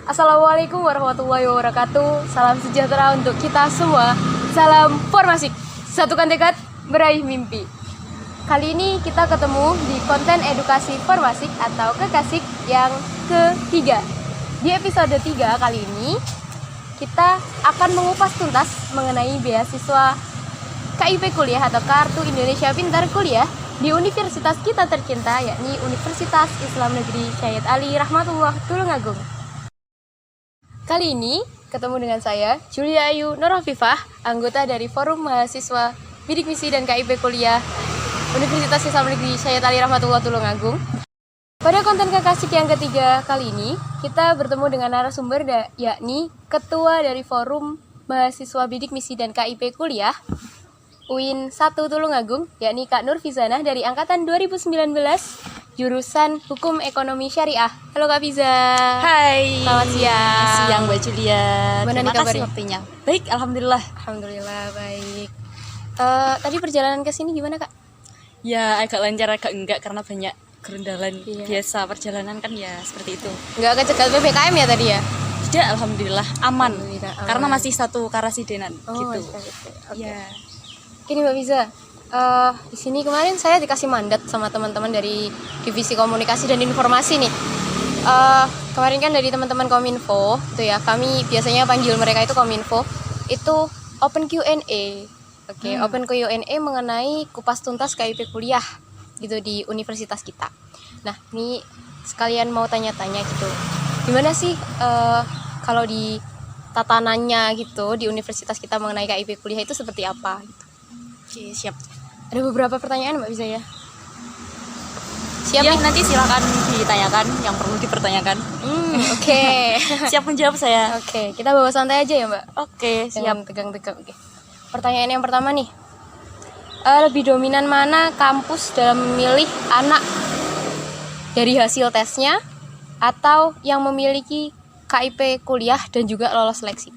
Assalamualaikum warahmatullahi wabarakatuh. Salam sejahtera untuk kita semua. Salam Formasik. Satukan tekad, meraih mimpi. Kali ini kita ketemu di konten edukasi Formasik atau Kekasik yang ketiga. Di episode 3 kali ini kita akan mengupas tuntas mengenai beasiswa KIP Kuliah atau Kartu Indonesia Pintar Kuliah di universitas kita tercinta, yakni Universitas Islam Negeri Syed Ali Rahmatullah Tulungagung. Kali ini ketemu dengan saya, Julia Ayu Nurafifah, anggota dari Forum Mahasiswa Bidik Misi dan KIP Kuliah Universitas Islam Negeri Syed Ali Rahmatullah Tulungagung. Pada konten Kekasik yang ketiga kali ini, kita bertemu dengan narasumber yakni Ketua dari Forum Mahasiswa Bidik Misi dan KIP Kuliah UIN 1 Tulungagung, yakni Kak Nur Fizanah dari angkatan 2019, jurusan Hukum Ekonomi Syariah. Halo Kak Fiza. Hai. Selamat siang. Siang Mbak Julia. Terima kasih waktunya. Baik, alhamdulillah. Alhamdulillah baik. Tadi perjalanan ke sini gimana Kak? Ya agak lancar agak enggak karena banyak gerundalan. Iya. Biasa perjalanan kan ya seperti itu. Nggak kecegat PPKM ya tadi ya? Tidak, alhamdulillah aman. Alhamdulillah, aman. Karena masih satu karasidenan gitu. Oke. Ya. Gini Mbak Fiza, di sini kemarin saya dikasih mandat sama teman-teman dari Divisi Komunikasi dan Informasi nih. Kemarin kan dari teman-teman Kominfo, itu ya, kami biasanya panggil mereka itu Kominfo, itu Open Q&A. Oke, Open Q&A mengenai kupas tuntas KIP kuliah gitu di universitas kita. Nah, ini sekalian mau tanya-tanya gitu. Gimana sih kalau di tatanannya gitu di universitas kita mengenai KIP kuliah itu seperti apa gitu. Oke, siap. Ada beberapa pertanyaan Mbak bisa ya? Siap Ya, nih? nanti silakan ditanyakan yang perlu dipertanyakan. Oke. Siap menjawab saya. Oke, kita bawa santai aja ya Mbak. Oke, Jangan siap. tegang-tegang. Oke. Pertanyaan yang pertama nih. Lebih dominan mana kampus dalam memilih anak dari hasil tesnya atau yang memiliki KIP kuliah dan juga lolos seleksi?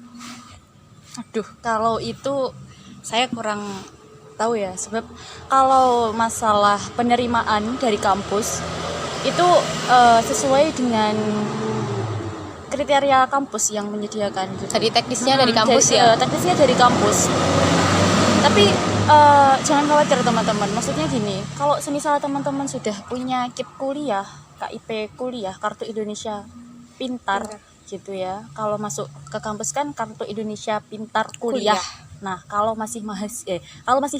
Aduh, kalau itu saya kurang tahu ya, sebab kalau masalah penerimaan dari kampus itu sesuai dengan kriteria kampus yang menyediakan gitu. Jadi teknisnya dari kampus ya? Teknisnya dari kampus. Tapi jangan khawatir teman-teman, maksudnya gini, kalau semisal teman-teman sudah punya KIP kuliah, KIP kuliah, Kartu Indonesia Pintar gitu ya, kalau masuk ke kampus kan Kartu Indonesia Pintar Kuliah. Nah, kalau masih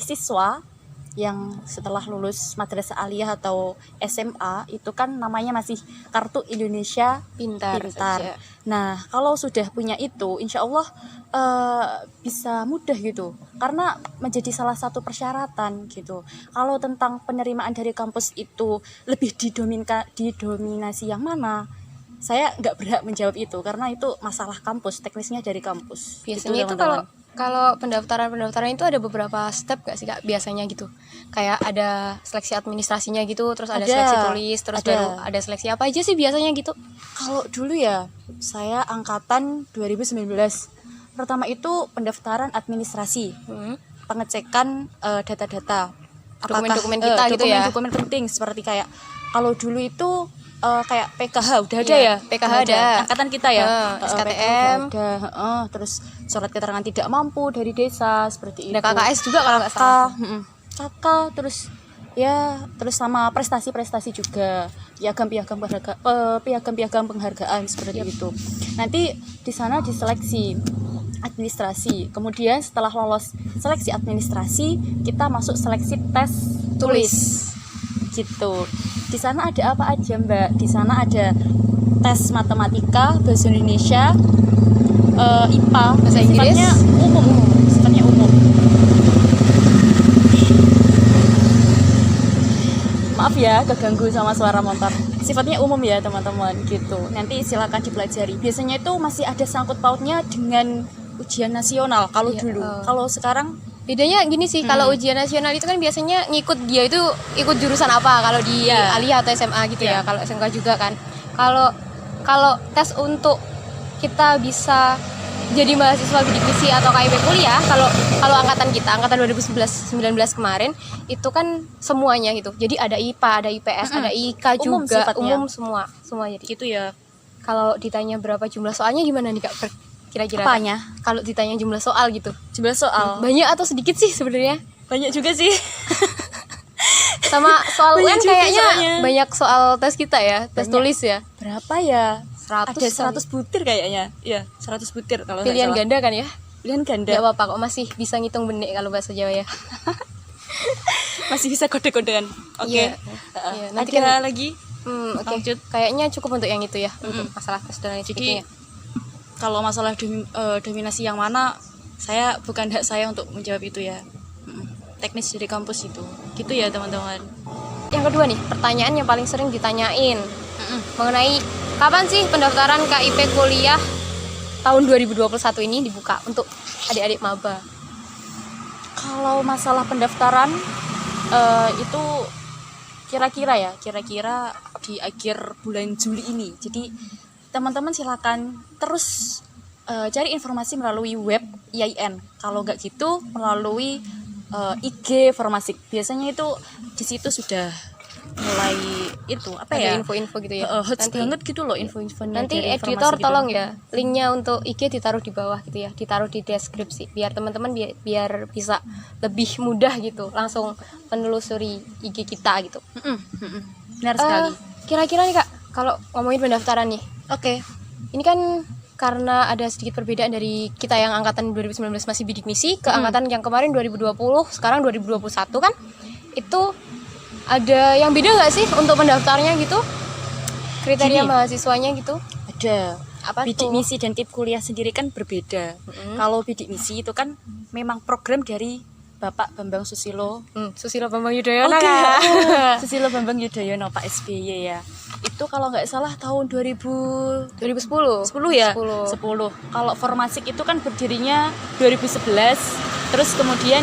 siswa yang setelah lulus madrasah aliyah atau SMA itu kan namanya masih Kartu Indonesia Pintar. Saja. Nah, kalau sudah punya itu, insya Allah bisa mudah gitu, karena menjadi salah satu persyaratan gitu. Kalau tentang penerimaan dari kampus itu lebih didominasi yang mana, saya nggak berhak menjawab itu karena itu masalah kampus, teknisnya dari kampus. Biasanya gitu, itu kalau pendaftaran itu ada beberapa step gak sih Kak biasanya gitu? Kayak ada seleksi administrasinya gitu, terus ada seleksi tulis, terus baru ada seleksi apa aja sih biasanya gitu? Kalau dulu ya, saya angkatan 2019. Pertama itu pendaftaran administrasi, pengecekan data-data, Dokumen-dokumen kita gitu ya? Dokumen penting seperti kayak kalau dulu itu kayak PKH udah ada Iya, ya, PKH ada. angkatan kita ya, SKTM PKH ada, terus surat keterangan tidak mampu dari desa seperti itu. ada KKS juga kalau nggak salah. Kakak, terus sama prestasi-prestasi juga, piagam penghargaan seperti itu. Nanti di sana diseleksi administrasi, kemudian setelah lolos seleksi administrasi kita masuk seleksi tes tulis gitu. Di sana ada apa aja Mbak? Di sana ada tes matematika, bahasa Indonesia, IPA, bahasa Inggris, sifatnya umum. Maaf ya keganggu sama suara motor. Sifatnya umum ya teman-teman gitu. Nanti silakan dipelajari. Biasanya itu masih ada sangkut pautnya dengan ujian nasional kalau dulu. Kalau sekarang bedanya gini sih, kalau ujian nasional itu kan biasanya ikut jurusan apa kalau di aliyah atau SMA gitu ya. Kalau SMK juga kan. Kalau tes untuk kita bisa jadi mahasiswa bidik misi atau KIP kuliah, kalau angkatan 2019 kemarin itu kan semuanya gitu. Jadi ada IPA, ada IPS, ada IK juga, umum semua jadi gitu ya. kalau ditanya berapa jumlah soalnya gimana nih Kak? Kira-kira Kak? Apanya? Kalau ditanya jumlah soal gitu. Jumlah soal Banyak atau sedikit sih sebenarnya? banyak juga sih. Sama soal Banyak UN juga kayaknya soalnya. banyak soal tes kita ya, tes Banyak. tulis ya. Berapa ya? 100 Ada 100 butir kayaknya. Iya, 100 butir kalau nggak pilihan salah. ganda kan ya? Pilihan ganda. Gak apa-apa kok, masih bisa ngitung benek kalau bahasa Jawa ya. Masih bisa kode-kodean. Oke. Iya. Iya, nanti Ada kan- lagi? Oke. Lanjut. Kayaknya cukup untuk yang itu ya, untuk masalah tes dan lain Jadi sebagainya. kalau masalah dominasi yang mana, bukan hak saya untuk menjawab itu ya. Teknis dari kampus itu. Gitu ya teman-teman. Yang kedua nih, pertanyaan yang paling sering ditanyain mengenai kapan sih pendaftaran KIP kuliah tahun 2021 ini dibuka untuk adik-adik maba. Kalau masalah pendaftaran itu kira-kira di akhir bulan Juli ini. Jadi teman-teman silakan terus cari informasi melalui web IAIN. Kalau nggak gitu melalui IG Formasik. Biasanya itu di situ sudah mulai itu apa Ada ya? info-info gitu ya. Hot Nanti- banget gitu loh info-infonya. Nanti dari editor informasi gitu. tolong ya linknya untuk IG ditaruh di bawah gitu ya, ditaruh di deskripsi biar teman-teman biar bisa lebih mudah gitu langsung menelusuri IG kita gitu. Benar sekali. Kira-kira nih Kak, kalau ngomongin pendaftaran nih, Oke. ini kan karena ada sedikit perbedaan dari kita yang angkatan 2019 masih bidik misi ke angkatan yang kemarin 2020, sekarang 2021 kan, itu ada yang beda nggak sih untuk pendaftarnya gitu? Kriteria Gini. mahasiswanya gitu? Ada. Apa Bidik tuh? misi dan KIP kuliah sendiri kan berbeda. Kalau bidik misi itu kan memang program dari Bapak Bambang Susilo. Susilo Bambang Yudhoyono Oke. Kak. Susilo Bambang Yudhoyono, Pak SBY ya. Itu kalau nggak salah tahun 2010 ya? 10. 10. Kalau Formasik itu kan berdirinya 2011, terus kemudian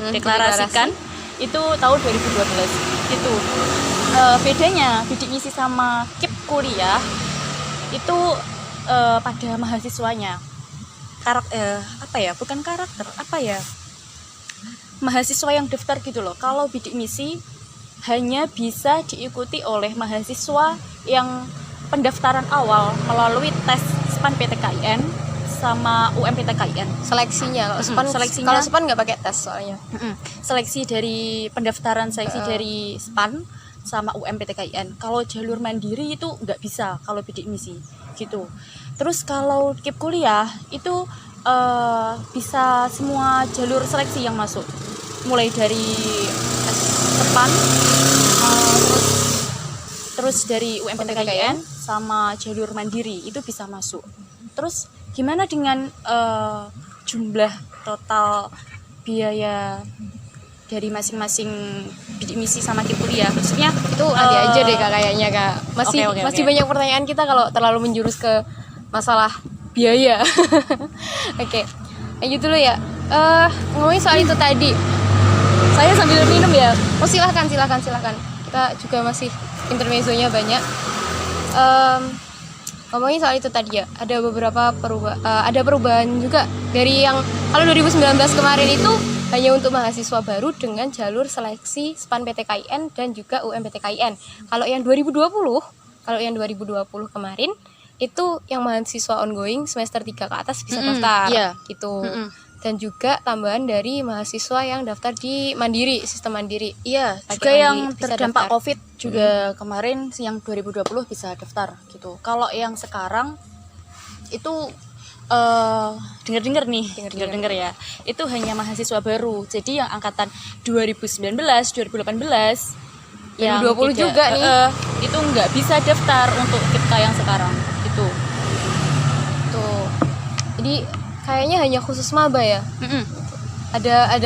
deklarasikan itu tahun 2012. Itu bedanya bidik misi sama KIP kuliah itu pada mahasiswanya. Mahasiswa yang daftar gitu loh. Kalau bidik misi hanya bisa diikuti oleh mahasiswa yang pendaftaran awal melalui tes SPAN PTKIN sama UMPTKIN. Seleksinya kalau SPAN seleksinya- kalau SPAN nggak pakai tes soalnya. Seleksi dari pendaftaran dari SPAN sama UMPTKIN. Kalau jalur mandiri itu nggak bisa kalau bidik misi gitu. Terus kalau KIP kuliah itu bisa semua jalur seleksi yang masuk, mulai dari SPAN, terus dari UMPTKIN sama jalur mandiri itu bisa masuk. Terus gimana dengan jumlah total biaya dari masing-masing bidik misi sama KIP kuliah? Maksudnya Itu nanti aja deh Kak kayaknya Kak. Masih Oke. banyak pertanyaan kita kalau terlalu menjurus ke masalah biaya. Oke. Lanjut dulu ya. Ngomongin soal itu tadi. Saya sambil minum ya. Oh silahkan. Kita juga masih intermezzonya banyak. Ngomongin soal itu tadi ya. Ada beberapa perubahan juga dari yang kalau 2019 kemarin itu hanya untuk mahasiswa baru dengan jalur seleksi SPAN PTKIN dan juga UMPTKIN. Kalau yang 2020 kemarin itu yang mahasiswa ongoing semester 3 ke atas bisa daftar iya. gitu. Dan juga tambahan dari mahasiswa yang daftar di mandiri, sistem mandiri. iya, Pakai juga mandiri yang bisa terdampak daftar. COVID juga kemarin yang 2020 bisa daftar gitu. Kalau yang sekarang itu dengar-dengar ya, itu hanya mahasiswa baru. Jadi yang angkatan 2019, 2018 yang 2020 juga nih. itu nggak bisa daftar untuk KIPKA yang sekarang gitu. Tuh. Jadi kayaknya hanya khusus maba ya. Ada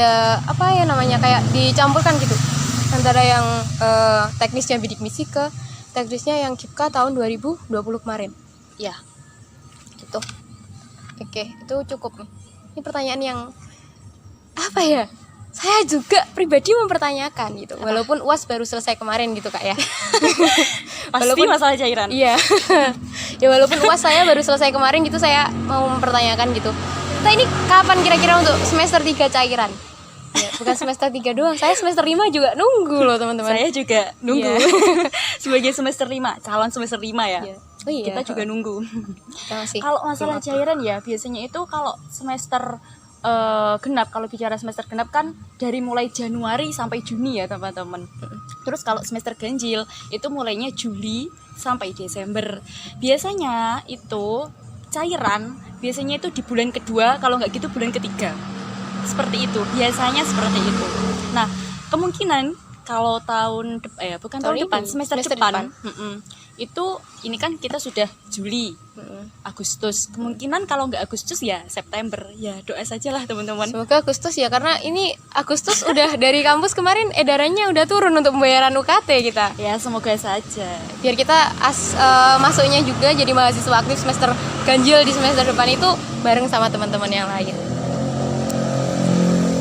apa ya namanya, kayak dicampurkan gitu antara yang teknisnya bidik misi ke teknisnya yang KIPKA tahun 2020 kemarin. Ya. Gitu. Oke, itu cukup nih. Ini pertanyaan yang apa ya? Saya juga pribadi mempertanyakan gitu. Walaupun UAS baru selesai kemarin gitu Kak ya. Pasti masalah cairan. Iya. Ya walaupun UAS saya baru selesai kemarin gitu, saya mau mempertanyakan gitu. Kita ini kapan kira-kira untuk semester 3 cairan? Ya, bukan semester 3 doang, saya semester 5 juga nunggu loh teman-teman. Saya juga nunggu. Iya. Sebagai semester 5, calon semester 5 ya. Iya. Oh iya. Kita juga nunggu. Kita masih Kalau masalah belum cairan ya, biasanya itu kalau semester genap, kalau bicara semester genap kan dari mulai Januari sampai Juni ya teman-teman. Terus kalau semester ganjil itu mulainya Juli sampai Desember. Biasanya itu cairan biasanya itu di bulan kedua, kalau nggak gitu bulan ketiga. Seperti itu, biasanya seperti itu. Nah, kemungkinan kalau bukan tahun depan, semester depan. Itu ini kan kita sudah Juli, Agustus. Kemungkinan kalau nggak Agustus ya September. Ya doa saja lah teman-teman. Semoga Agustus ya, karena ini Agustus udah dari kampus kemarin edarannya udah turun untuk pembayaran UKT kita. Ya semoga saja. Biar kita masuknya juga jadi mahasiswa aktif semester ganjil di semester depan itu bareng sama teman-teman yang lain.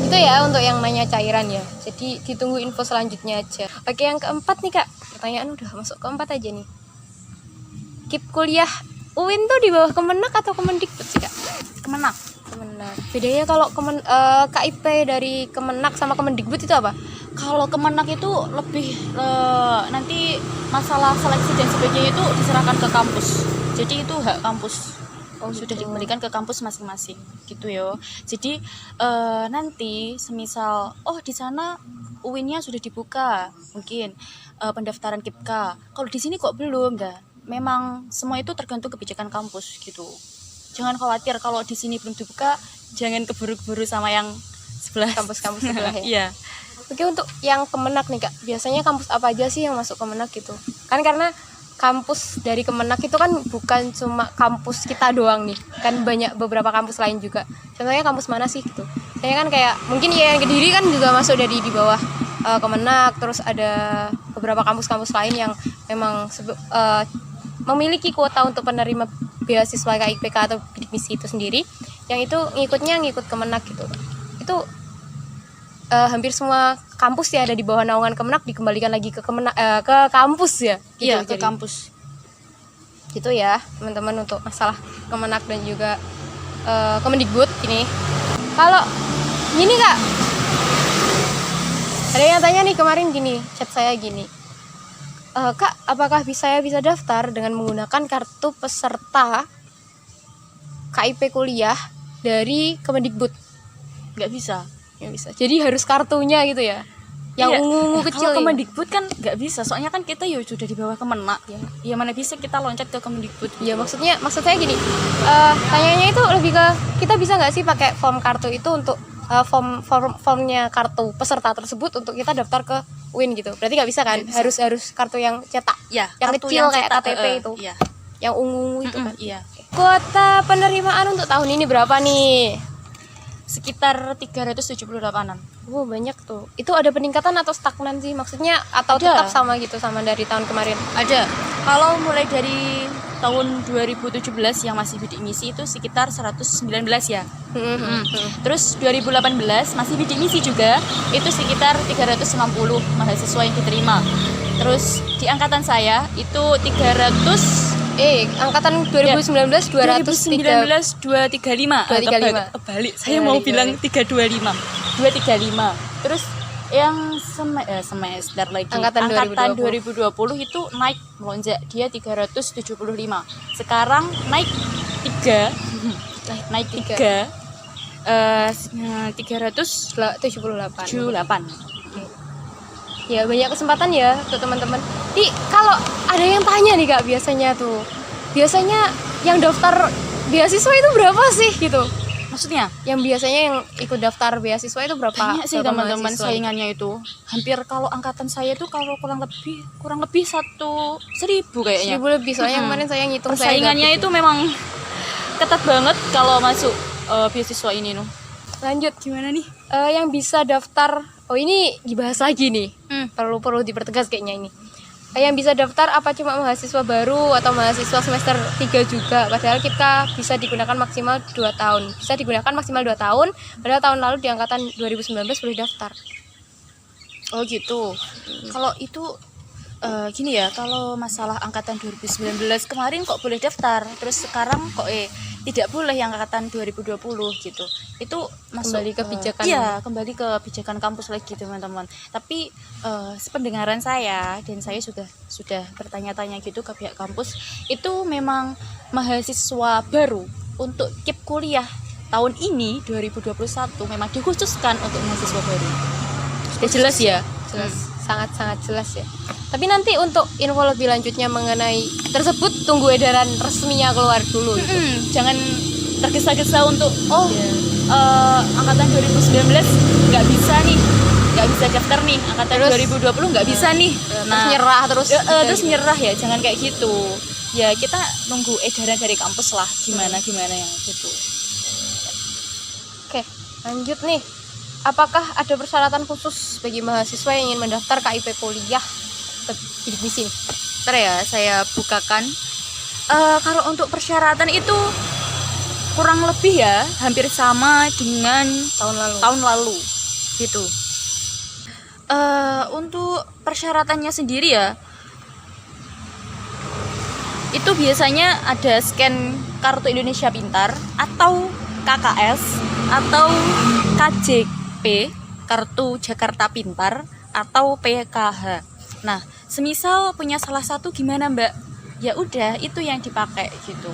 Itu ya untuk yang nanya cairan ya. Jadi ditunggu info selanjutnya aja. Oke, yang keempat nih Kak. Pertanyaan udah masuk keempat aja nih. KIP kuliah UIN tuh di bawah Kemenak atau Kemendikbud sih Kak? Kemenak. Kemenak. Bedanya kalau KIP dari Kemenak sama Kemendikbud itu apa? Kalau Kemenak itu lebih nanti masalah seleksi dan sebagainya itu diserahkan ke kampus. Jadi itu hak kampus. Sudah dikembalikan ke kampus masing-masing gitu ya. Jadi nanti semisal di sana UIN-nya sudah dibuka, mungkin pendaftaran KIPK. Kalau di sini kok belum, enggak. Memang semua itu tergantung kebijakan kampus gitu. Jangan khawatir kalau di sini belum dibuka, jangan keburu-keburu sama yang sebelah Kampus-kampus sebelah ya. Iya. Oke, untuk yang Kemenak nih Kak, biasanya kampus apa aja sih yang masuk Kemenak gitu? Kan karena kampus dari Kemenak itu kan bukan cuma kampus kita doang nih, kan banyak beberapa kampus lain juga. Contohnya kampus mana sih gitu? Saya kan kayak mungkin ya yang Kediri kan juga masuk dari di bawah Kemenak, terus ada beberapa kampus-kampus lain yang memang memiliki kuota untuk penerima beasiswa KIPK atau bidik misi itu sendiri, yang itu ngikut Kemenak gitu. Itu hampir semua kampus ya ada di bawah naungan Kemenak dikembalikan lagi ke ke kampus ya. Gitu, Iya, ke jadi. kampus. Gitu ya teman-teman untuk masalah Kemenak dan juga Kemendikbud ini. Kalau gini Kak, ada yang tanya nih kemarin gini, chat saya gini, Kak, apakah saya bisa daftar dengan menggunakan kartu peserta KIP kuliah dari Kemendikbud? Nggak bisa. Nggak bisa. Jadi harus kartunya gitu ya? Yang Iya. ungu-ungu kecil. Kalau Kemendikbud kan nggak bisa, soalnya kan kita ya sudah di bawah Kemenak ya. Ya mana bisa kita loncat ke Kemendikbud. Ya maksud saya gini, tanyanya itu lebih ke kita bisa nggak sih pakai form kartu itu untuk formnya kartu peserta tersebut untuk kita daftar ke UIN gitu. Berarti nggak bisa kan? Harus kartu yang cetak. Ya, yang kartu kecil yang kayak cetak, KTP itu. Iya. Yang ungu itu kan. Iya. Kuota penerimaan untuk tahun ini berapa nih? Sekitar 378-an. Oh, banyak tuh. Itu ada peningkatan atau stagnan sih? Maksudnya atau Ada. tetap sama gitu sama dari tahun kemarin? Ada. Kalau mulai dari tahun 2017 yang masih bidik misi itu sekitar 119 ya. Terus 2018 masih bidik misi juga, itu sekitar 360 mahasiswa yang diterima. Terus di angkatan saya itu 300 angkatan 2019 2019 235. Kebalik. Saya mau bilang 325. 235. Terus yang semester lagi Angkatan 2020 itu naik melonjak, dia 375. Sekarang naik 3 378. Ya banyak kesempatan ya untuk teman-teman. Kalau ada yang tanya nih Kak, biasanya yang daftar beasiswa itu berapa sih gitu? Maksudnya Yang biasanya yang ikut daftar beasiswa itu berapa? banyak sih berapa teman-teman mahasiswa? saingannya itu. Hampir kalau angkatan saya tuh kalau kurang lebih 1.000 kayaknya. 1000 lebih, soalnya kemarin saya ngitung Persaingannya itu memang ketat banget kalau masuk beasiswa ini nuh. Lanjut, Gimana nih? yang bisa daftar, ini dibahas lagi nih. Perlu dipertegas kayaknya ini. Yang bisa daftar apa cuma mahasiswa baru atau mahasiswa semester 3 juga? Padahal kita bisa digunakan maksimal 2 tahun. Bisa digunakan maksimal 2 tahun, padahal tahun lalu di angkatan 2019 boleh daftar. Oh gitu. Kalau itu gini ya, kalau masalah angkatan 2019 kemarin kok boleh daftar, terus sekarang kok tidak boleh yang angkatan 2020 gitu. Itu masuk Kembali ke pijakan. Iya, kembali ke pijakan kampus lagi teman-teman. Tapi sependengaran saya dan saya sudah bertanya-tanya gitu ke pihak kampus, itu memang mahasiswa baru untuk KIP kuliah tahun ini 2021 memang dikhususkan untuk mahasiswa baru. Sudah jelas ya? Jelas, sangat-sangat jelas ya. Tapi nanti untuk info lebih lanjutnya mengenai tersebut tunggu edaran resminya keluar dulu gitu. Jangan tergesa-gesa untuk Iya. Angkatan 2019 nggak bisa nih, nggak bisa daftar nih. Angkatan Terus 2020 nggak bisa nih. Terus nyerah terus Terus nyerah ya, jangan kayak gitu. Ya kita nunggu edaran dari kampus lah, gimana yang gitu. Oke, lanjut nih. Apakah ada persyaratan khusus bagi mahasiswa yang ingin mendaftar KIP kuliah bidik misi nih? Ntar ya saya bukakan. Kalau untuk persyaratan itu kurang lebih ya hampir sama dengan tahun lalu gitu. Untuk persyaratannya sendiri ya, itu biasanya ada scan kartu Indonesia Pintar atau KKS atau KJP, kartu Jakarta Pintar atau PKH. Nah, semisal punya salah satu gimana Mbak? Ya udah, itu yang dipakai gitu.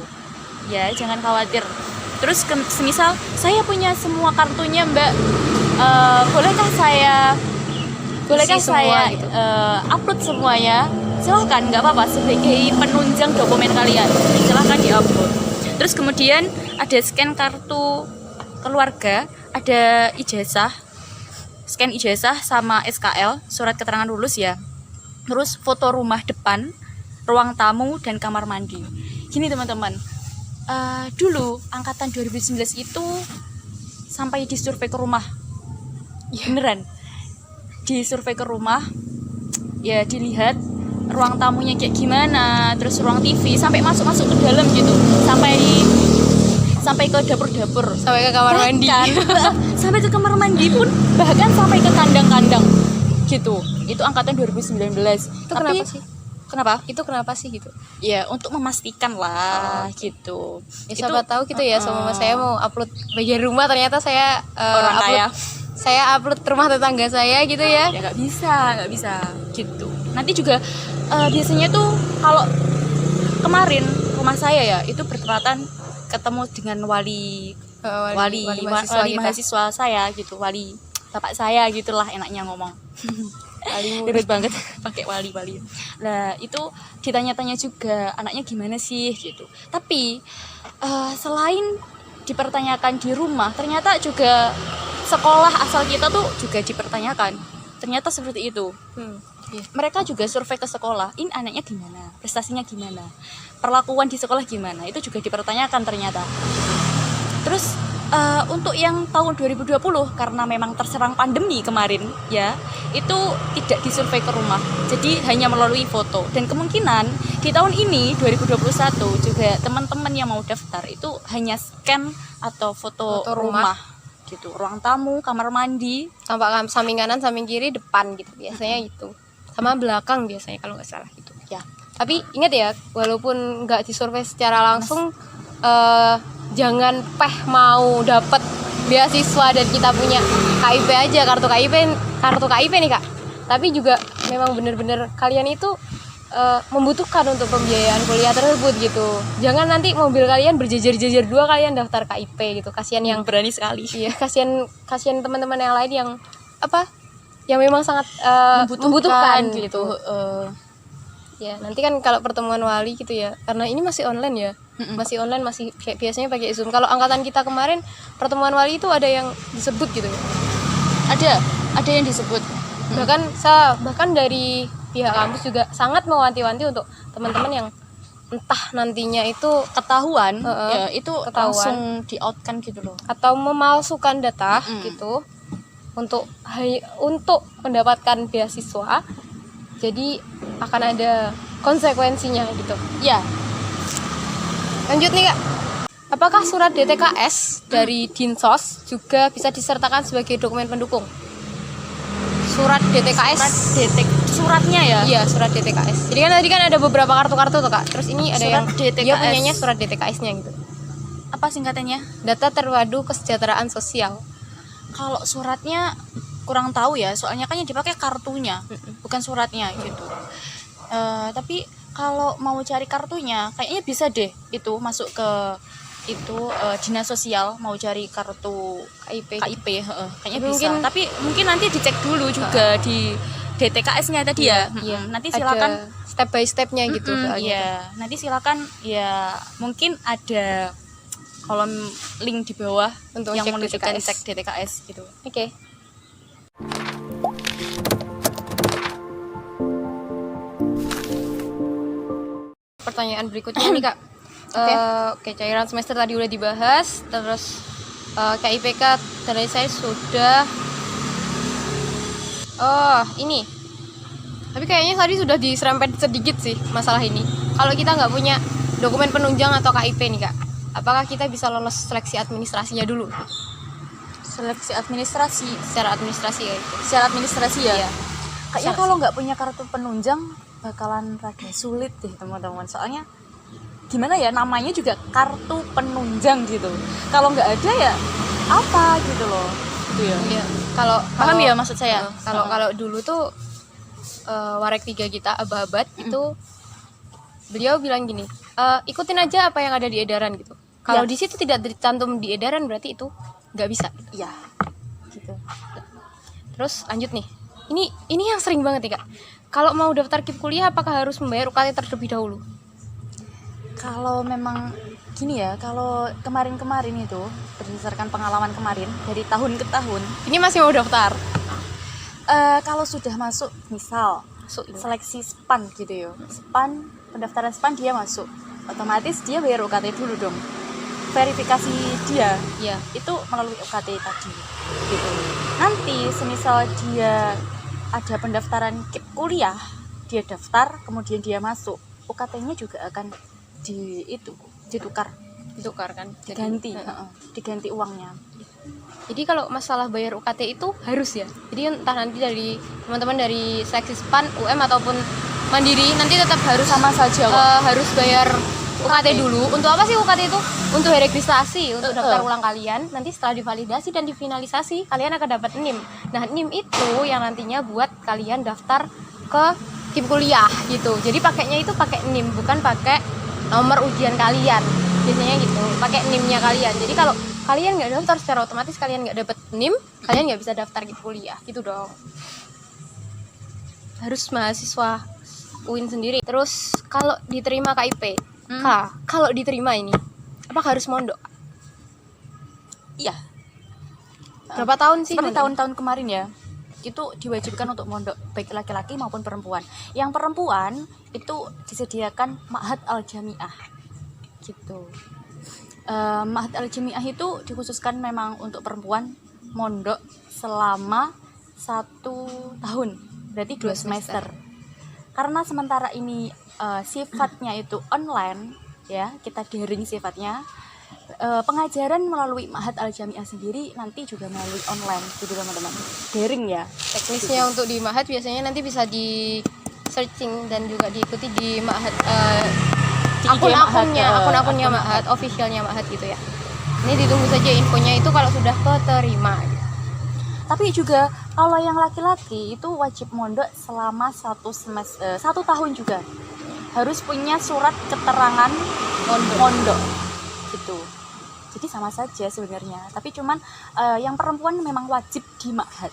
Ya jangan khawatir. Terus semisal saya punya semua kartunya Mbak, bolehkah saya semua gitu. upload semuanya? Silahkan, nggak apa-apa, sebagai penunjang dokumen kalian silahkan diupload. Terus kemudian ada scan kartu keluarga, ada ijazah, scan ijazah sama SKL, surat keterangan lulus ya. Terus foto rumah depan, ruang tamu, dan kamar mandi. Gini teman-teman, dulu angkatan 2019 itu sampai disurvei ke rumah, beneran disurvei ke rumah, ya dilihat ruang tamunya kayak gimana, terus ruang TV, sampai masuk ke dalam gitu, sampai ke dapur-dapur, Sampai ke kamar mandi. sampai ke kamar mandi pun, bahkan sampai ke kandang-kandang gitu. Itu angkatan 2019. Itu kenapa sih? Kenapa? Itu kenapa sih gitu? Ya untuk memastikan lah gitu. Ya siapa tahu gitu ya, sama saya mau upload bagian rumah, ternyata saya Orang kaya. Saya upload rumah tetangga saya gitu ya. Ya nggak bisa gitu. Nanti juga biasanya tuh kalau kemarin rumah saya ya itu bertepatan ketemu dengan wali mahasiswa saya gitu, wali bapak saya gitulah enaknya ngomong. Ribet banget pakai wali. Nah itu ditanya-tanya juga anaknya gimana sih gitu. Tapi selain dipertanyakan di rumah, ternyata juga sekolah asal kita tuh juga dipertanyakan. Ternyata seperti itu. Mereka juga survei ke sekolah, ini anaknya gimana, prestasinya gimana, perlakuan di sekolah gimana, itu juga dipertanyakan ternyata. Terus untuk yang tahun 2020 karena memang terserang pandemi kemarin ya, itu tidak disurvei ke rumah, jadi hanya melalui foto. Dan kemungkinan di tahun ini 2021 juga teman-teman yang mau daftar itu hanya scan atau foto rumah gitu, ruang tamu, kamar mandi, Tampak samping kanan, samping kiri, depan gitu biasanya gitu. Sama belakang biasanya kalau nggak salah gitu. ya. Tapi ingat ya, walaupun nggak disurvei secara langsung, jangan mau dapat beasiswa dan kita punya KIP aja, kartu KIP nih Kak. Tapi juga memang benar-benar kalian itu membutuhkan untuk pembiayaan kuliah tersebut gitu. Jangan nanti mobil kalian berjejer-jejer dua, kalian daftar KIP gitu. Kasihan yang Berani sekali. iya, kasihan teman-teman yang lain yang yang memang sangat membutuhkan gitu. Ya, nanti kan kalau pertemuan wali gitu ya, karena ini masih online ya. Masih online, masih biasanya pakai Zoom. Kalau angkatan kita kemarin pertemuan wali itu ada yang disebut gitu ya. Ada yang disebut. Bahkan dari pihak kampus juga sangat mewanti-wanti untuk teman-teman yang entah nantinya itu Ketahuan ya itu ketahuan. langsung di-out-kan gitu loh. atau memalsukan data gitu untuk mendapatkan beasiswa. Jadi akan ada konsekuensinya gitu. Ya, Lanjut nih Kak. Apakah surat DTKS dari Dinsos juga bisa disertakan sebagai dokumen pendukung? Surat DTKS. suratnya ya. Iya, surat DTKS. Jadi kan tadi kan ada beberapa kartu-kartu tuh Kak. Terus ini ada Surat yang DTKS. dia punyanya surat DTKS-nya gitu. Apa singkatannya? Data terpadu kesejahteraan sosial. Kalau suratnya kurang tahu ya, soalnya kan yang dipakai kartunya, bukan suratnya gitu. Tapi kalau mau cari kartunya, kayaknya bisa deh itu masuk ke itu dinas sosial, mau cari kartu KIP, kayaknya bisa. Tapi mungkin nanti dicek dulu juga di DTKS-nya tadi ya. Nanti silakan ada step by stepnya gitu soalnya. ya. Nanti silakan ya, mungkin ada kolom link di bawah Untuk yang cek menunjukkan DTKS. cek DTKS gitu. Oke. Pertanyaan berikutnya nih Kak. Oke, cairan semester tadi udah dibahas, terus KIPK tadi saya sudah. Oh, ini. Tapi kayaknya tadi sudah diserempet sedikit sih masalah ini. Kalau kita nggak punya dokumen penunjang atau KIP nih Kak, apakah kita bisa lolos seleksi administrasinya dulu? Seleksi administrasi, Secara administrasi ya itu. secara administrasi ya. Iya. Kayaknya Secara- kalau nggak punya kartu penunjang bakalan rada sulit deh teman-teman. Soalnya gimana ya, namanya juga kartu penunjang gitu. Kalau nggak ada ya apa gitu loh. Gitu ya. Iya. Kalau Paham ya maksud saya? Kalau dulu tuh Warek 3 kita Abah-Abad itu beliau bilang gini, ikutin aja apa yang ada di edaran gitu. Kalau Ya. di situ tidak tercantum di edaran berarti itu nggak bisa. Iya. Gitu. Terus lanjut nih. Ini yang sering banget nih Kak. Kalau mau daftar KIP kuliah apakah harus membayar UKT terlebih dahulu? Kalau memang gini ya, kalau kemarin-kemarin itu berdasarkan pengalaman kemarin dari tahun ke tahun, Ini masih mau daftar. kalau sudah masuk misal Masuk ini. seleksi SPAN gitu ya, SPAN, pendaftaran SPAN dia masuk, otomatis dia bayar UKT dulu dong. Verifikasi dia Iya. itu melalui UKT tadi gitu. Nanti semisal dia ada pendaftaran KIP kuliah, dia daftar kemudian dia masuk, UKT-nya juga akan ditukar, kan. diganti, diganti uangnya. Jadi kalau masalah bayar UKT itu harus ya. Jadi entah nanti dari teman-teman dari seleksi SPAN, UM ataupun Mandiri nanti tetap harus Sama saja kok. harus bayar UKT dulu. Untuk apa sih UKT itu? Untuk registrasi, untuk daftar ulang kalian. Nanti setelah divalidasi dan difinalisasi, kalian akan dapat NIM. Nah, NIM itu yang nantinya buat kalian daftar ke KIP kuliah gitu. Jadi pakainya itu pakai NIM, bukan pakai nomor ujian kalian. Biasanya gitu, pakai NIM-nya kalian. Jadi kalau kalian nggak daftar secara otomatis kalian nggak dapat NIM, kalian nggak bisa daftar KIP kuliah gitu dong. Harus mahasiswa UIN sendiri. Terus kalau diterima KIP, kalau diterima ini, apakah harus mondok? Iya, Berapa tahun sih? seperti mondok? tahun-tahun kemarin ya, itu diwajibkan untuk mondok baik laki-laki maupun perempuan. Yang perempuan itu disediakan Ma'had Al-Jami'ah gitu. Ma'had Al-Jami'ah itu dikhususkan memang untuk perempuan mondok selama 1 tahun, berarti 2 semester. Karena sementara ini sifatnya itu online ya, kita daring sifatnya, pengajaran melalui Ma'had Al-Jami'ah sendiri nanti juga melalui online gitu teman-teman, daring ya. Teknisnya untuk di Ma'had biasanya nanti bisa di searching dan juga diikuti di Ma'had, Di IG akun-akunnya akun Ma'had, officialnya Ma'had gitu ya. Ini ditunggu saja infonya itu kalau sudah keterima. Tapi juga kalau yang laki-laki itu wajib mondok selama 1 tahun juga, harus punya surat keterangan mondok gitu. Jadi sama saja sebenarnya, tapi cuman yang perempuan memang wajib di Ma'had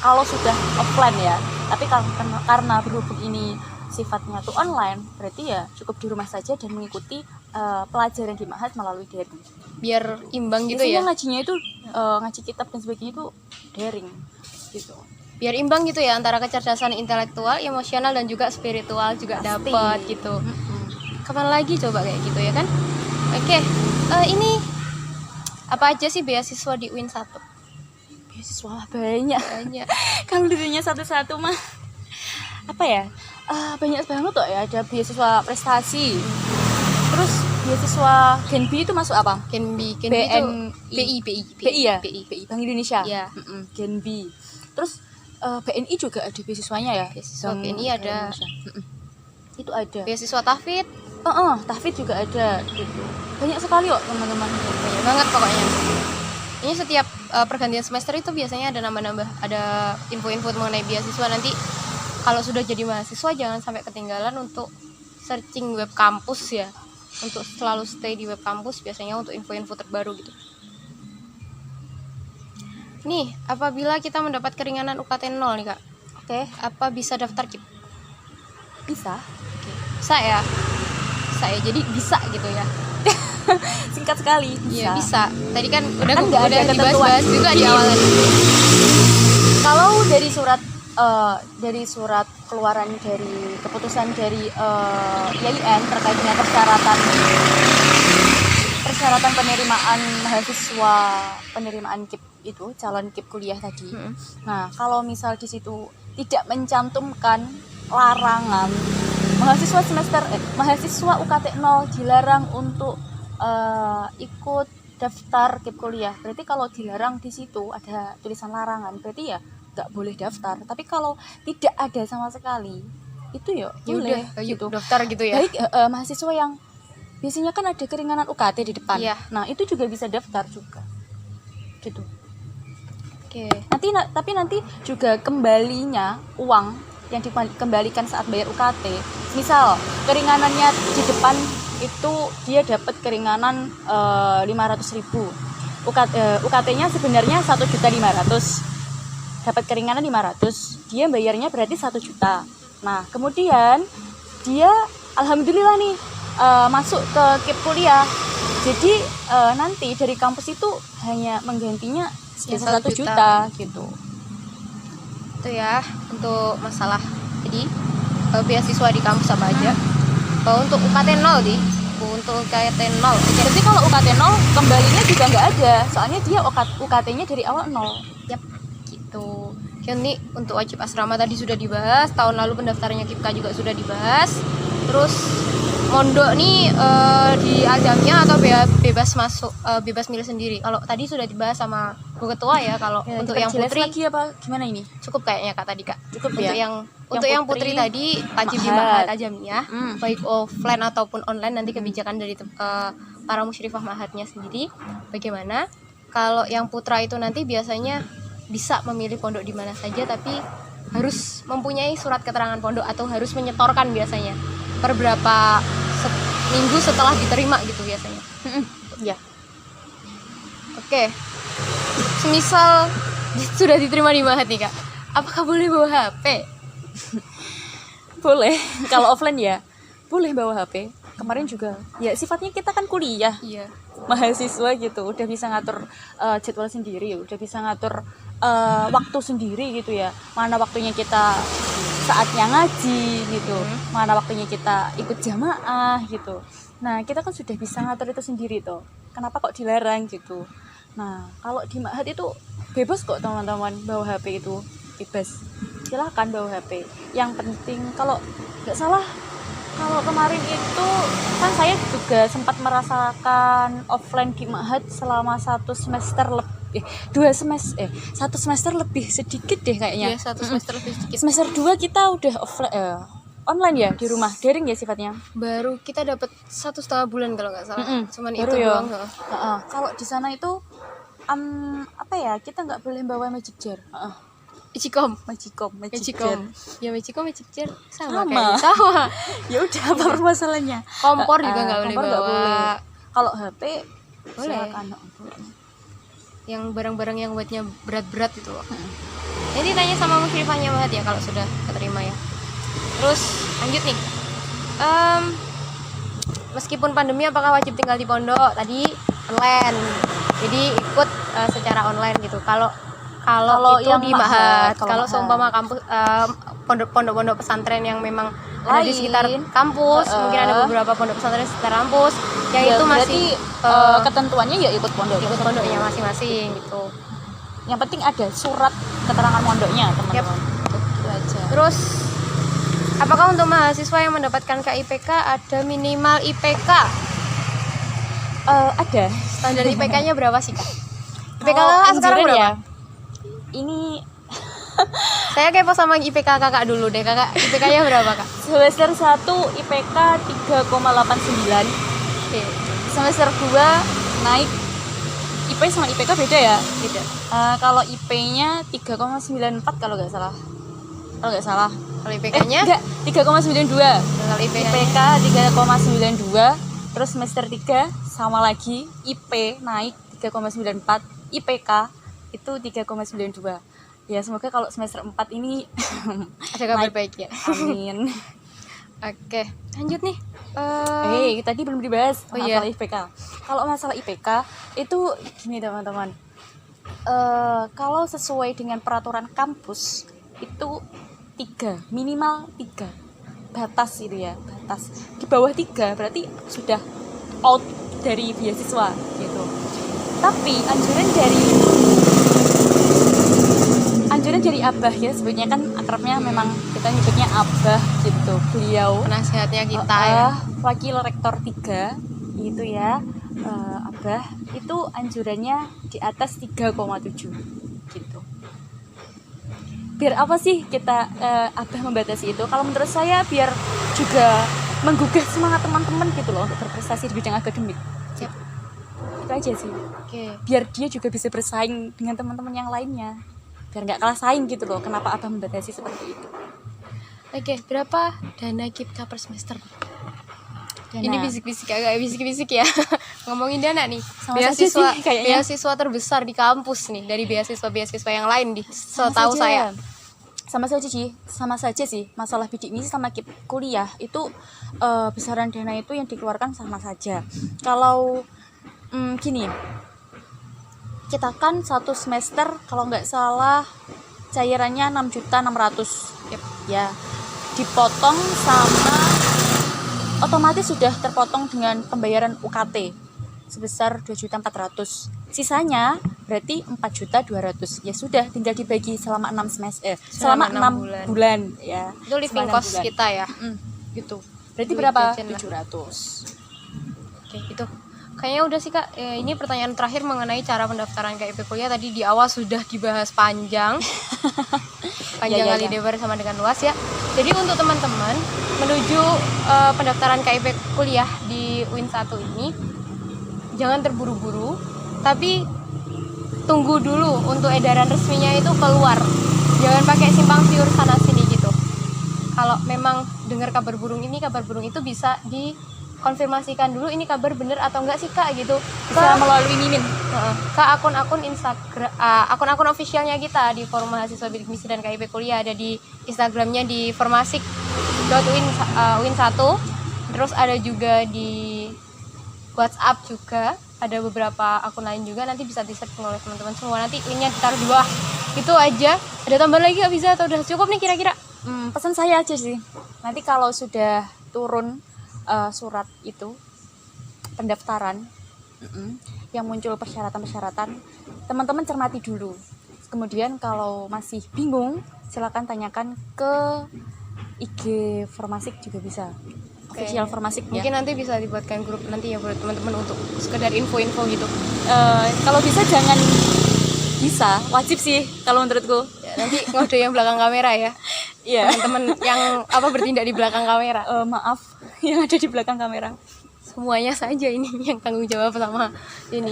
kalau sudah offline ya. Tapi karena berhubung ini sifatnya tuh online, berarti ya cukup di rumah saja dan mengikuti pelajaran di Ma'had melalui daring. Biar imbang gitu Biasanya ya. ngajinya itu ngaji kitab dan sebagainya itu daring gitu. Biar imbang gitu ya antara kecerdasan intelektual, emosional dan juga spiritual juga Pasti. dapat gitu. Kapan lagi coba kayak gitu ya kan? Oke, ini apa aja sih beasiswa di UIN 1? Beasiswa banyak. Banyak. Kalau ditanya satu-satu mah apa ya? Banyak banget tuh ya. Ada beasiswa prestasi. Terus beasiswa Genbi itu masuk apa? Genbi itu BI ya? BI. Bank Indonesia. Iya. Genbi. Terus BNI juga ada beasiswanya ya? Beasiswa Bank BNI ada. Indonesia. Itu ada. Beasiswa Tafid tahfidz juga ada gitu. Banyak sekali kok teman-teman. Banyak banget pokoknya. Ini setiap pergantian semester itu biasanya ada nambah-nambah, ada info-info mengenai beasiswa. Nanti kalau sudah jadi mahasiswa jangan sampai ketinggalan untuk searching web kampus ya, untuk selalu stay di web kampus biasanya untuk info-info terbaru gitu. Nih, apabila kita mendapat keringanan UKT 0 nih Kak, Oke, apa bisa daftar KIP? bisa. Bisa ya? Bisa ya, jadi bisa gitu ya. Singkat sekali. Iya bisa. Tadi kan udah Kan nggak ada dibahas-bahas ketentuan. juga di awal. Kalau dari surat keluaran dari keputusan dari IAIN terkait dengan persyaratan penerimaan mahasiswa, penerimaan KIP itu, calon KIP kuliah tadi. Nah, kalau misal di situ tidak mencantumkan larangan mahasiswa UKT 0 dilarang untuk ikut daftar KIP kuliah. Berarti kalau dilarang di situ ada tulisan larangan, berarti ya nggak boleh daftar. Tapi kalau tidak ada sama sekali, itu ya boleh Udah, gitu. daftar gitu ya. Baik mahasiswa yang biasanya kan ada keringanan UKT di depan. Iya. Nah, itu juga bisa daftar juga. Gitu. Oke. Tapi nanti juga kembalinya uang yang dikembalikan saat bayar UKT. Misal keringanannya di depan itu dia dapat keringanan 500.000. UKT-nya sebenarnya 1.500.000. Dapat keringanan 500, dia bayarnya berarti 1 juta. Nah, kemudian dia alhamdulillah nih masuk ke KIP kuliah. Jadi nanti dari kampus itu hanya menggantinya sebesar 1 juta gitu. Itu ya untuk masalah. Jadi beasiswa di kampus apa aja. Untuk UKT 0 untuk UKT 0. Jadi kalau UKT 0 kembalinya juga nggak ada. Soalnya dia UKT-nya dari awal 0. Yap, gitu. Jadi untuk wajib asrama tadi sudah dibahas, tahun lalu pendaftarannya KIPK juga sudah dibahas. Terus mondok nih di Azamnya atau bebas masuk, bebas milih sendiri. Kalau tadi sudah dibahas sama Bu Ketua ya, kalau Ya, untuk kita yang jelas putri lagi apa gimana ini? cukup kayaknya Kak tadi Kak. Cukup Untuk ya. yang putri tadi wajib di Mahat. Mahat Azamiyah, baik offline ataupun online. Nanti kebijakan dari para musyrifah Mahatnya sendiri bagaimana. Kalau yang putra itu nanti biasanya bisa memilih pondok di mana saja, tapi harus mempunyai surat keterangan pondok atau harus menyetorkan biasanya per berapa minggu setelah diterima gitu biasanya. Ya. Oke. Semisal sudah diterima di Mahat nih Kak, apakah boleh bawa HP? Boleh. Kalau offline ya boleh bawa HP. Kemarin juga. Ya sifatnya kita kan kuliah. Iya. Mahasiswa gitu, udah bisa ngatur jadwal sendiri, udah bisa ngatur waktu sendiri gitu ya. Mana waktunya kita saatnya ngaji gitu, mana waktunya kita ikut jamaah gitu. Nah, kita kan sudah bisa ngatur itu sendiri tuh. Kenapa kok dilarang gitu? Nah, kalau di Mahat itu bebas kok teman-teman, bawa HP itu bebas. Silahkan bawa HP. Yang penting kalau nggak salah, kalau kemarin itu kan saya juga sempat merasakan offline di Mahat selama 1 semester lebih, 1 semester lebih sedikit deh kayaknya. Iya, 1 semester lebih sedikit. Semester 2 kita udah online ya, di rumah, daring ya sifatnya. Baru kita dapat 1,5 bulan kalau nggak salah. Cuman Baru itu ya. doang. Kalau di sana itu apa ya, kita nggak boleh bawa magic jar. Magic jar. Ya magic jar Sama. sama. Ya udah, apa permasalahannya? Kompor juga nggak boleh kompor nggak bawa. boleh. Kalau HP Boleh. silakan. Yang barang-barang yang buatnya berat-berat itu loh. Jadi tanya sama musyrifahnya Mahat ya kalau sudah keterima ya. Terus lanjut nih. Meskipun pandemi apakah wajib tinggal di pondok? Tadi online. Jadi ikut secara online gitu. Kalau itu yang di Mahat, kalau Mahat. seumpama kampus pondok-pondok pesantren yang memang ada di Lain. sekitar kampus, mungkin ada beberapa pondok pesantren di sekitar kampus, yang Ya, itu berarti masih ketentuannya ya ikut pondok. ikut pondoknya masing-masing gitu. Yang penting ada surat keterangan pondoknya, teman-teman. Yap. Itu aja. Terus apakah untuk mahasiswa yang mendapatkan KIPK ada minimal IPK? Ada. Standar IPK-nya berapa sih Kak? IPK Kalau kakak sekarang anjuran berapa? ya, ini Saya kepo sama IPK kakak dulu deh. Kakak IPK-nya berapa, Kak? Semester 1 IPK 3,89. Oke. Semester 2 naik. IP sama IPK beda ya? Beda. Kalau IP-nya 3,94 kalau nggak salah. Kalau IPK-nya? Enggak, 3,92. Kalau IPK-nya? IPK 3,92. Terus semester 3 sama lagi IP naik 3,94. IPK itu 3,92. Ya semoga kalau semester 4 ini Ada kabar naik. baik ya. Amin. Oke, lanjut nih. Tadi belum dibahas Oh, iya. masalah IPK. Kalau masalah IPK itu gini teman-teman. Kalau sesuai dengan peraturan kampus itu 3, minimal 3. Batas itu ya, batas. Di bawah 3 berarti sudah out dari beasiswa gitu. Tapi anjuran dari Abah ya, sebetulnya kan akrabnya memang kita nyebutnya Abah gitu. Beliau Penasehatnya kita ya. wakil rektor 3 gitu ya, Abah itu anjurannya di atas 3,7 gitu. Biar apa sih kita Abah membatasi itu? Kalau menurut saya biar juga menggugah semangat teman-teman gitu loh untuk berprestasi di bidang akademik. Yap. Itu aja sih. Oke. Biar dia juga bisa bersaing dengan teman-teman yang lainnya. Biar nggak kalah saing gitu loh. Kenapa Abah membatasi seperti itu? Oke, berapa dana KIPK per semester? Dana. Ini bisik-bisik agak bisik-bisik ya. Ngomongin dana nih. Sama saja sih, kayaknya. Beasiswa terbesar di kampus nih dari beasiswa yang lain setahu saya. Sama saja sih masalah bidik misi sama KIP kuliah itu besaran dana itu yang dikeluarkan sama saja. Kalau gini, kita kan satu semester kalau nggak salah cairannya 6.600.000. Yep. Ya, dipotong sama otomatis sudah terpotong dengan pembayaran UKT sebesar 2.400.000. Sisanya berarti 4.200.000. Ya sudah, tinggal dibagi selama 6 semester selama 6 bulan ya. Itu living Selama 6 cost bulan. kita ya. Gitu. Berarti Duit berapa? jajan lah. 700. Oke, itu. Kayaknya udah sih, Kak. Ini pertanyaan terakhir mengenai cara pendaftaran KIP kuliah tadi di awal sudah dibahas panjang. Panjang Ya. kali lebar sama dengan luas ya. Jadi untuk teman-teman menuju pendaftaran KIP kuliah di UIN 1 ini jangan terburu-buru, tapi tunggu dulu untuk edaran resminya itu keluar. Jangan pakai simpang siur sana sini gitu. Kalau memang dengar kabar burung ini, kabar burung itu bisa dikonfirmasikan dulu ini kabar bener atau enggak sih, Kak, gitu. Bisa melalui mimin. Ke akun-akun Instagram, akun-akun officialnya kita di Forum Mahasiswa Bidik Misi dan KIP Kuliah, ada di Instagramnya di formasik.uin1, terus ada juga di WhatsApp juga, ada beberapa akun lain juga, nanti bisa di-search oleh teman-teman semua, nanti linknya ditaruh di bawah. Itu aja. Ada tambahan lagi nggak, bisa atau udah cukup nih kira-kira? Pesan saya aja sih, nanti kalau sudah turun surat itu pendaftaran yang muncul persyaratan-persyaratan, teman-teman cermati dulu. Kemudian kalau masih bingung, silakan tanyakan ke IG Formasik juga bisa. Official Formasik ya. Mungkin nanti bisa dibuatkan grup nanti ya buat teman-teman untuk sekedar info-info gitu. Kalau bisa jangan wajib sih kalau menurutku. Ya, nanti ngode yang belakang kamera ya. Iya. Teman-teman yang bertindak di belakang kamera. Maaf yang ada di belakang kamera. Semuanya saja ini yang tanggung jawab sama ini.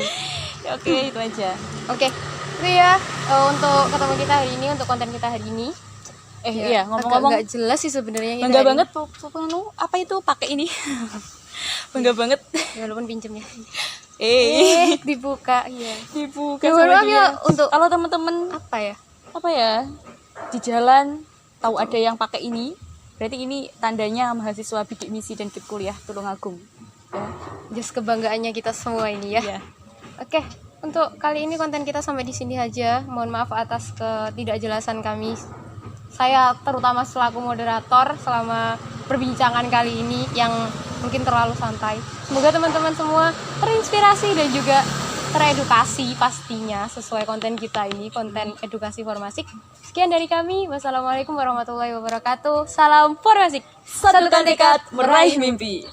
Oke, itu aja. Oke. Itu ya untuk ketemu kita hari ini, untuk konten kita hari ini. Iya, ngomong-ngomong nggak jelas sih sebenarnya. Bangga banget apa itu pakai ini. Bangga banget. Walaupun pinjemnya. Dibuka. Iya. Dibuka Ya, sama maaf dia. ya, untuk kalau teman-teman apa ya? Di jalan tahu ada yang pakai ini, berarti ini tandanya mahasiswa bidik misi dan KIP kuliah Tulungagung. Ya. Just kebanggaannya kita semua ini ya. Iya. Oke, untuk kali ini konten kita sampai di sini aja. Mohon maaf atas ketidakjelasan kami. Saya terutama selaku moderator selama perbincangan kali ini yang mungkin terlalu santai. Semoga teman-teman semua terinspirasi dan juga teredukasi pastinya sesuai konten kita ini, konten edukasi Formasik. Sekian dari kami. Wassalamualaikum warahmatullahi wabarakatuh. Salam Formasik. Satukan tekad meraih mimpi.